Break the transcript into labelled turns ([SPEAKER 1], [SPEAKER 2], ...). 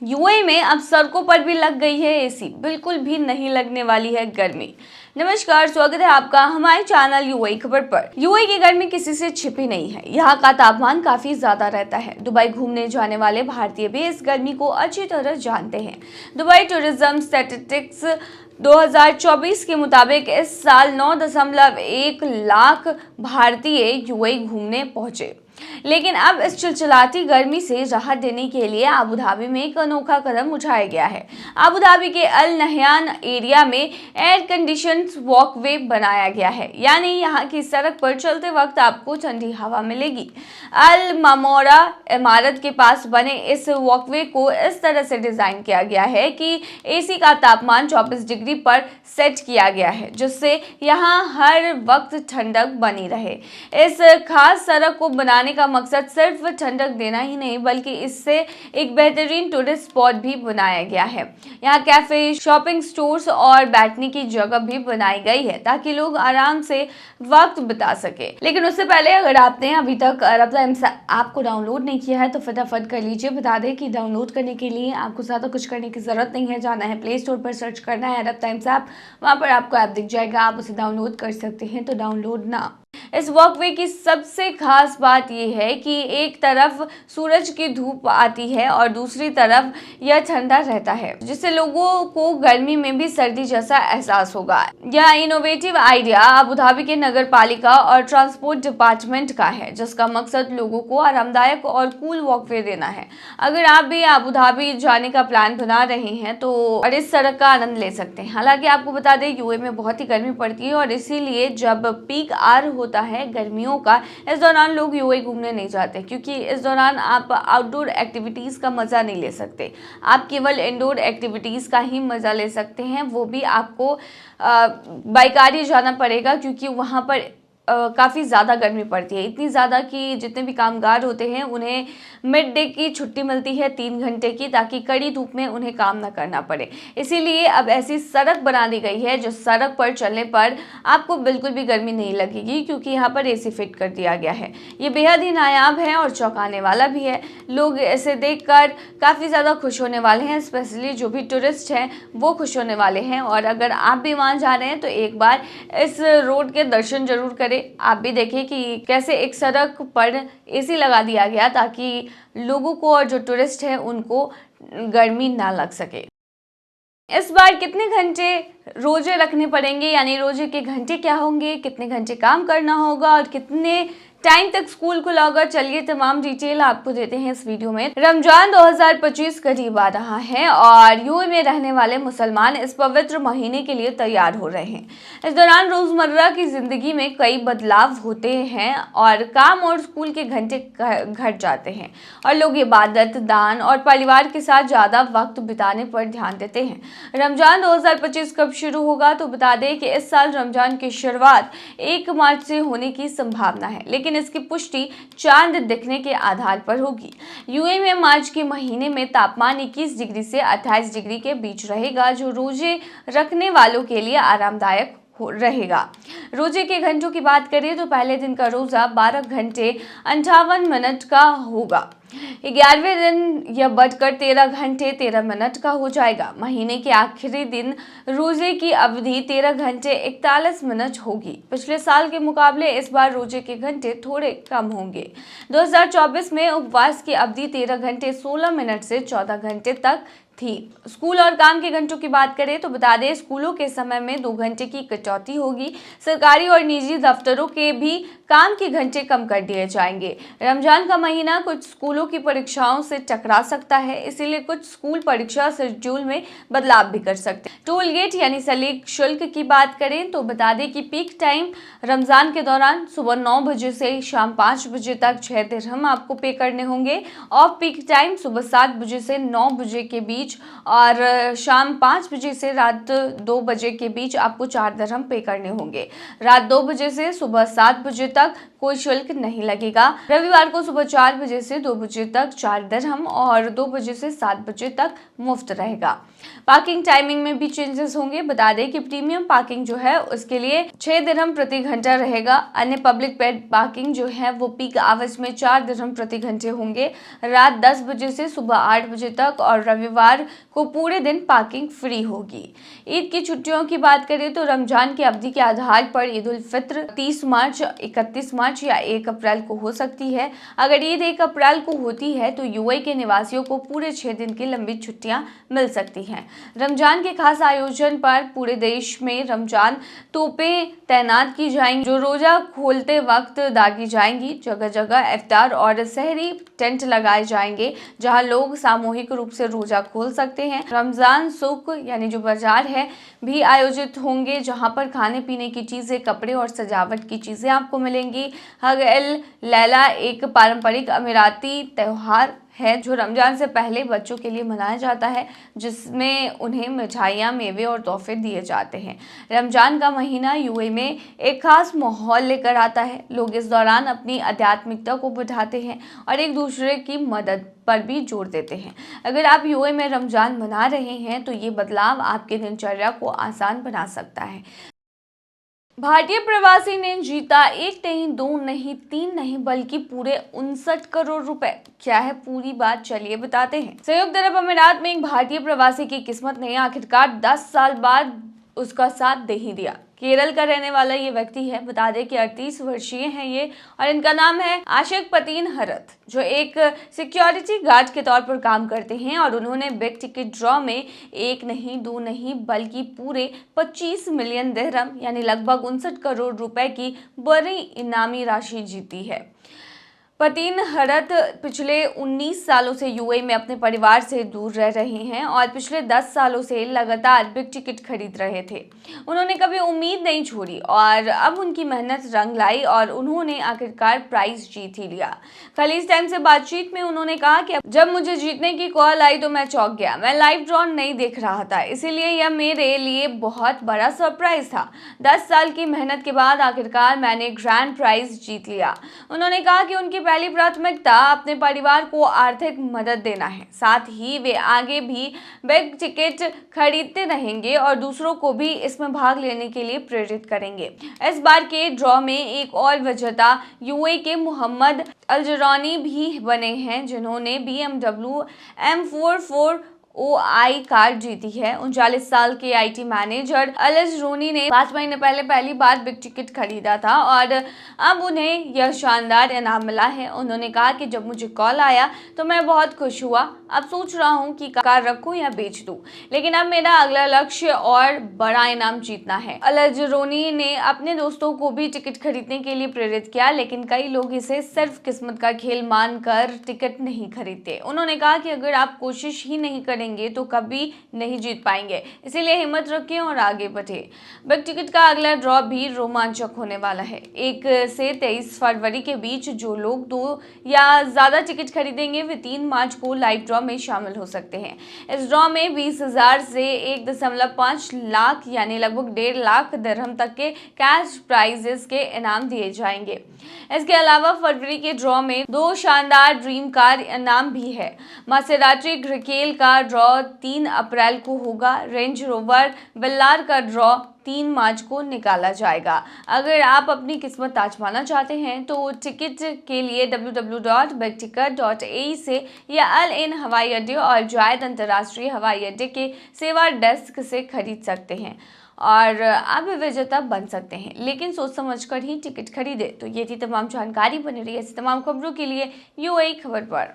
[SPEAKER 1] UAE में अब सड़कों पर भी लग गई है एसी, बिल्कुल भी नहीं लगने वाली है गर्मी। नमस्कार, स्वागत है आपका हमारे चैनल यूएई खबर पर। यूएई की गर्मी किसी से छिपी नहीं है। यहाँ का तापमान काफी ज्यादा रहता है। दुबई घूमने जाने वाले भारतीय भी इस गर्मी को अच्छी तरह जानते हैं। दुबई टूरिज्म स्टैटिस्टिक्स 2024 के मुताबिक इस साल 9.1 लाख भारतीय यूएई घूमने पहुंचे। लेकिन अब इस चिलचिलाती गर्मी से राहत देने के लिए अबू धाबी में एक अनोखा कदम उठाया गया है। अबू धाबी के अल नहयान एरिया में एयर कंडीशन वॉकवे बनाया गया है, यानी यहाँ की सड़क पर चलते वक्त आपको ठंडी हवा मिलेगी। अल मामोरा इमारत के पास बने इस वॉकवे को इस तरह से डिजाइन किया गया है कि एसी का तापमान 24 डिग्री पर सेट किया गया है, जिससे यहाँ हर वक्त ठंडक बनी रहे। इस खास सड़क को बनाने का मकसद सिर्फ ठंडक देना ही नहीं, बल्कि इससे एक बेहतरीन टूरिस्ट स्पॉट भी बनाया गया है। यहाँ कैफे, शॉपिंग स्टोर्स और बैठने की जगह भी बनाई गई है ताकि लोग आराम से वक्त बिता सके। लेकिन उससे पहले अगर आपने अभी तक अरब टाइम्स ऐप को डाउनलोड नहीं किया है तो फटाफट कर लीजिए। बता दें कि डाउनलोड करने के लिए आपको ज़्यादा कुछ करने की जरूरत नहीं है। जाना है प्ले स्टोर पर, सर्च करना है अरब टाइम्स ऐप, वहाँ पर आपको ऐप दिख जाएगा, आप उसे डाउनलोड कर सकते हैं। तो डाउनलोड ना। इस वॉकवे की सबसे खास बात यह है कि एक तरफ सूरज की धूप आती है और दूसरी तरफ यह ठंडा रहता है, जिससे लोगों को गर्मी में भी सर्दी जैसा एहसास होगा। यह इनोवेटिव आइडिया अबू धाबी के नगर पालिका और ट्रांसपोर्ट डिपार्टमेंट का है, जिसका मकसद लोगों को आरामदायक और कूल वॉकवे देना है। अगर आप भी अबू धाबी जाने का प्लान बना रहे हैं तो और इस सड़क का आनंद ले सकते हैं। हालांकि आपको बता दें यूएई में बहुत ही गर्मी पड़ती है और इसीलिए जब पीक आवर होता है गर्मियों का, इस दौरान लोग यूएई घूमने नहीं जाते, क्योंकि इस दौरान आप आउटडोर एक्टिविटीज का मजा नहीं ले सकते। आप केवल इंडोर एक्टिविटीज का ही मजा ले सकते हैं, वो भी आपको बाई कार ही जाना पड़ेगा, क्योंकि वहां पर काफ़ी ज़्यादा गर्मी पड़ती है। इतनी ज़्यादा कि जितने भी कामगार होते हैं उन्हें मिड डे की छुट्टी मिलती है 3 घंटे की, ताकि कड़ी धूप में उन्हें काम ना करना पड़े। इसीलिए अब ऐसी सड़क बना दी गई है जिस सड़क पर चलने पर आपको बिल्कुल भी गर्मी नहीं लगेगी, क्योंकि यहाँ पर एसी फिट कर दिया गया है। ये बेहद ही नायाब है और चौंकाने वाला भी है। लोग इसे देखकर काफ़ी ज़्यादा खुश होने वाले हैं, स्पेशली जो भी टूरिस्ट हैं वो खुश होने वाले हैं। और अगर आप भी वहाँ जा रहे हैं तो एक बार इस रोड के दर्शन जरूर करें। आप भी देखें कि कैसे एक सड़क पर एसी लगा दिया गया ताकि लोगों को और जो टूरिस्ट हैं उनको गर्मी ना लग सके। इस बार कितने घंटे रोजे रखने पड़ेंगे, यानी रोजे के घंटे क्या होंगे, कितने घंटे काम करना होगा और कितने टाइम तक स्कूल खुला होगा, चलिए तमाम डिटेल आपको देते हैं इस वीडियो में। रमजान 2025 करीब आ रहा है और यूएई में रहने वाले मुसलमान इस पवित्र महीने के लिए तैयार हो रहे हैं। इस दौरान रोजमर्रा की जिंदगी में कई बदलाव होते हैं और काम और स्कूल के घंटे घट जाते हैं और लोग इबादत, दान और परिवार के साथ ज्यादा वक्त बिताने पर ध्यान देते हैं। रमजान 2025 कब शुरू होगा, तो बता दें कि इस साल रमजान की शुरुआत 1 मार्च से होने की संभावना है, लेकिन इसकी पुष्टि चांद दिखने के आधार पर होगी। यूएई में मार्च के महीने में तापमान 21 डिग्री से 28 डिग्री के बीच रहेगा, जो रोजे रखने वालों के लिए आरामदायक रहेगा। रोजे के घंटों की बात करें तो पहले दिन का रोजा 12 घंटे 58 मिनट का होगा। 11वें दिन यह बढ़कर 13 घंटे 13 मिनट का हो जाएगा। महीने के आखिरी दिन रोजे की अवधि 13 घंटे 41 मिनट होगी। पिछले साल के मुकाबले इस बार रोजे के घंटे थोड़े कम होंगे। 2024 में उपवास की अवधि 13 घंटे 16 मिनट से 14 घंटे तक थी। स्कूल और काम के घंटों की बात करें तो बता दें स्कूलों के समय में 2 घंटे की कटौती होगी। सरकारी और निजी दफ्तरों के भी काम के घंटे कम कर दिए जाएंगे। रमजान का महीना कुछ स्कूलों की परीक्षाओं से टकरा सकता है, इसीलिए कुछ स्कूल परीक्षा शेड्यूल में बदलाव भी कर सकते हैं। टोल गेट यानी सलीक शुल्क की बात करें तो बता दें कि पीक टाइम रमजान के दौरान सुबह 9 बजे से शाम 5 बजे तक 6 दिरहम आपको पे करने होंगे। ऑफ पीक टाइम सुबह 7 बजे से 9 बजे के बीच और शाम 5 बजे से रात 2 बजे के बीच आपको 4 दिरहम पे करने होंगे। रात 2 बजे से सुबह 7 बजे तक कोई शुल्क नहीं लगेगा। रविवार को सुबह 4 बजे से 2 बजे बजे तक 4 दिरहम और 2 बजे से 7 बजे तक मुफ्त रहेगा। पार्किंग टाइमिंग में भी चेंजेस होंगे। बता दें कि प्रीमियम पार्किंग जो है उसके लिए 6 दिरहम प्रति घंटा रहेगा। अन्य पब्लिक पेड पार्किंग जो है वो पीक आवर्स में 4 दिरहम प्रति घंटे होंगे, रात 10 बजे से सुबह 8 बजे तक, और रविवार को पूरे दिन पार्किंग फ्री होगी। ईद की छुट्टियों की बात करें तो रमजान की अवधि के आधार पर ईद उल फित्र 30 मार्च, 31 मार्च या 1 अप्रैल को हो सकती है। अगर ईद 1 अप्रैल को होती है तो यूएई के निवासियों को पूरे 6 दिन की लंबी छुट्टियां मिल सकती हैं। रमजान के खास आयोजन पर पूरे देश में रमजान तोपें तैनात की जाएंगी जो रोजा खोलते वक्त दागी जाएंगी। जगह जगह इफ्तार और सहरी टेंट लगाए जाएंगे जहां लोग सामूहिक रूप से रोजा खोल सकते हैं। रमजान सूक यानी जो बाजार है भी आयोजित होंगे जहां पर खाने पीने की चीजें, कपड़े और सजावट की चीजें आपको मिलेंगी। हग एल लैला एक पारंपरिक अमीराती त्योहार है जो रमजान से पहले बच्चों के लिए मनाया जाता है, जिसमें उन्हें मिठाइयाँ, मेवे और तोहफे दिए जाते हैं। रमजान का महीना यूएई में एक खास माहौल लेकर आता है। लोग इस दौरान अपनी आध्यात्मिकता को बढ़ाते हैं और एक दूसरे की मदद पर भी जोर देते हैं। अगर आप यूएई में रमजान मना रहे हैं तो ये बदलाव आपकी दिनचर्या को आसान बना सकता है। भारतीय प्रवासी ने जीता 1 नहीं, 2 नहीं, 3 नहीं बल्कि पूरे 59 करोड़ रुपए। क्या है पूरी बात, चलिए बताते हैं। संयुक्त अरब अमीरात में एक भारतीय प्रवासी की किस्मत ने आखिरकार 10 साल बाद उसका साथ दे ही दिया। केरल का रहने वाला ये व्यक्ति है। बता दें कि 38 वर्षीय हैं ये और इनका नाम है आशिक पतीन हरत, जो एक सिक्योरिटी गार्ड के तौर पर काम करते हैं और उन्होंने बिग टिकट ड्रॉ में 1 नहीं, 2 नहीं बल्कि पूरे 25 मिलियन दिरहम यानी लगभग 59 करोड़ रुपए की बड़ी इनामी राशि जीती है। पतीन हरत पिछले 19 सालों से यूएई में अपने परिवार से दूर रह रहे हैं और पिछले 10 सालों से लगातार बिग टिकट खरीद रहे थे। उन्होंने कभी उम्मीद नहीं छोड़ी और अब उनकी मेहनत रंग लाई और उन्होंने आखिरकार प्राइज जीत ही लिया। खलीज टाइम से बातचीत में उन्होंने कहा कि जब मुझे जीतने की कॉल आई तो मैं चौंक गया। मैं लाइव ड्रॉ नहीं देख रहा था, इसीलिए यह मेरे लिए बहुत बड़ा सरप्राइज था। 10 साल की मेहनत के बाद आखिरकार मैंने ग्रैंड प्राइज जीत लिया। उन्होंने कहा कि उनकी पहली प्राथमिकता अपने परिवार को आर्थिक मदद देना है, साथ ही वे आगे भी बिग टिकट खरीदते रहेंगे और दूसरों को भी इसमें भाग लेने के लिए प्रेरित करेंगे। इस बार के ड्रॉ में एक और विजेता यूएई के मोहम्मद अलजरानी भी बने हैं, जिन्होंने BMW M4 OI कार जीती है। 39 साल के आईटी मैनेजर अलजरोनी ने 5 महीने पहले पहली बार बिग टिकट खरीदा था और अब उन्हें यह शानदार इनाम मिला है। उन्होंने कहा कि जब मुझे कॉल आया तो मैं बहुत खुश हुआ। अब सोच रहा हूं कि कार रखूं या बेच दूं, लेकिन अब मेरा अगला लक्ष्य और बड़ा इनाम जीतना है। अलजरोनी ने अपने दोस्तों को भी टिकट खरीदने के लिए प्रेरित किया, लेकिन कई लोग इसे सिर्फ किस्मत का खेल मानकर टिकट नहीं खरीदते। उन्होंने कहा कि अगर आप कोशिश ही नहीं करेंगे तो कभी नहीं जीत पाएंगे, इसीलिए हिम्मत रखें और आगे बढ़े। बिग टिकट का अगला ड्रॉ भी रोमांचक होने वाला है। 1 से 23 फरवरी के बीच जो लोग 2 या ज्यादा टिकट खरीदेंगे वे 3 मार्च को लाइव ड्रॉ में शामिल हो सकते हैं। इस ड्रॉ में 20,000 से 1.5 लाख यानी लगभग 1.5 लाख दिरहम तक के कैश प्राइजेस के इनाम दिए जाएंगे। इसके अलावा फरवरी के ड्रॉ में 2 शानदार ड्रीम कार इनाम भी है। मासेराटी ग्रेकेल का ड्रॉ 3 अप्रैल को होगा। रेंज रोवर वेलार का ड्रॉ 3 मार्च को निकाला जाएगा। अगर आप अपनी किस्मत आजमाना चाहते हैं तो टिकट के लिए www.bigticket.ae से या अल इन हवाई अड्डे और जायद अंतर्राष्ट्रीय हवाई अड्डे के सेवा डेस्क से खरीद सकते हैं और आप विजेता बन सकते हैं, लेकिन सोच समझकर ही टिकट खरीदे। तो ये थी तमाम जानकारी। बनी रही ऐसी तमाम खबरों के लिए यूएई खबर पर।